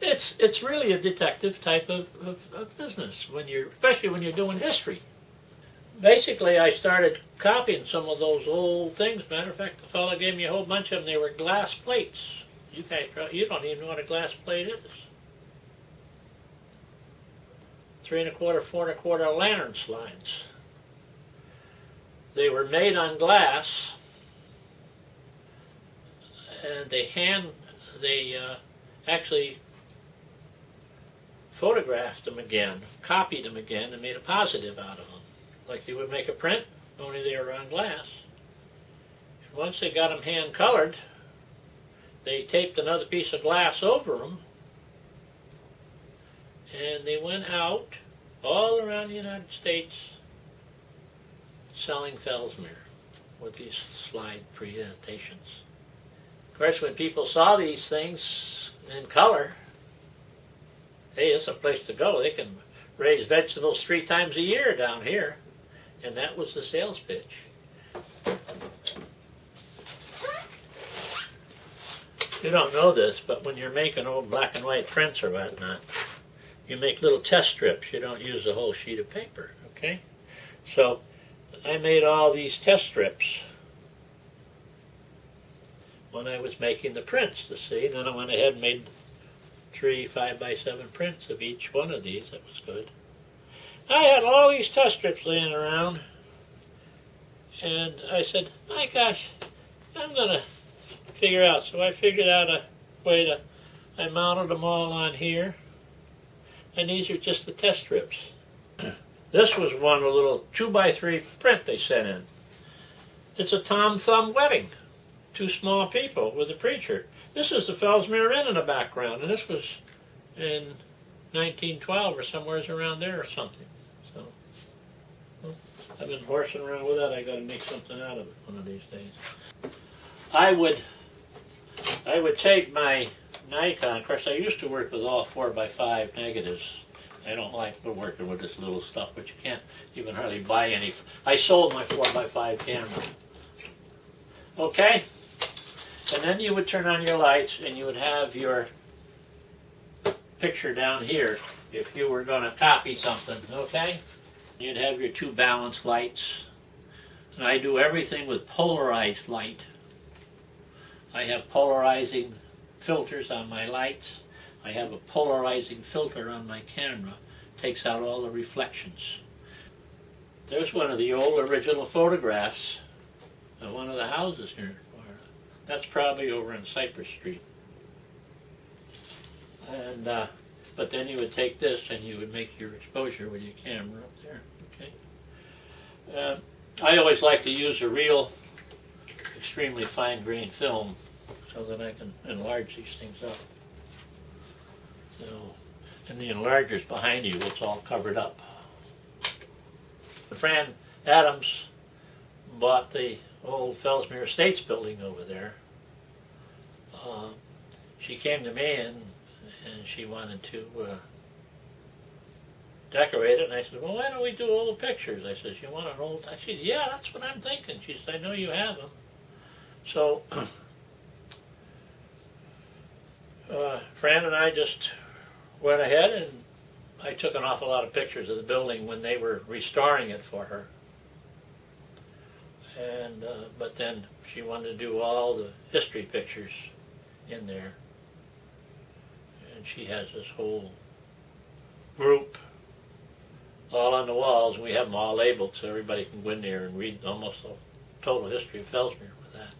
It's really a detective type of business, especially when you're doing history. Basically, I started copying some of those old things. Matter of fact, the fellow gave me a whole bunch of them. They were glass plates. You don't even know what a glass plate is. 3 1/4, 4 1/4 lantern slides. They were made on glass, and they actually photographed them again, copied them again, and made a positive out of them, like you would make a print, only they were on glass. And once they got them hand colored, they taped another piece of glass over them, and they went out all around the United States selling Fellsmere with these slide presentations. Of course, when people saw these things in color, hey, it's a place to go. They can raise vegetables 3 times a year down here. And that was the sales pitch. You don't know this, but when you're making old black and white prints or whatnot, you make little test strips. You don't use the whole sheet of paper, okay? So I made all these test strips when I was making the prints, to see. Then I went ahead and made 3 5x7 prints of each one of these. That was good. I had all these test strips laying around, and I said, my gosh, I'm going to figure out. So I figured out a way to, I mounted them all on here, and these are just the test strips. This was one, a little 2x3 print they sent in. It's a Tom Thumb wedding. 2 small people with a preacher. This is the Fellsmere Inn in the background, and this was in 1912 or somewhere around there or something. So, well, I've been horsing around with that. I got to make something out of it one of these days. I would take my Nikon. Of course, I used to work with all 4x5 negatives. I don't like working with this little stuff, but you can't even hardly buy any. I sold my 4x5 camera. Okay? And then you would turn on your lights and you would have your picture down here if you were going to copy something, okay? You'd have your 2 balanced lights. And I do everything with polarized light. I have polarizing filters on my lights. I have a polarizing filter on my camera. Takes out all the reflections. There's one of the old original photographs of one of the houses here. That's probably over in Cypress Street. And but then you would take this and you would make your exposure with your camera up there. Okay. I always like to use a real, extremely fine-grained film so that I can enlarge these things up. So, and the enlarger's behind you. It's all covered up. Fran Adams bought the old Fellsmere Estates building over there. She came to me and she wanted to decorate it, and I said, well, why don't we do old pictures? I said, you want an old? I said, yeah, that's what I'm thinking. She said, I know you have them. So Fran and I just went ahead and I took an awful lot of pictures of the building when they were restoring it for her. And but then she wanted to do all the history pictures in there, and she has this whole group all on the walls. We have them all labeled so everybody can go in there and read almost the total history of Fellsmere with that.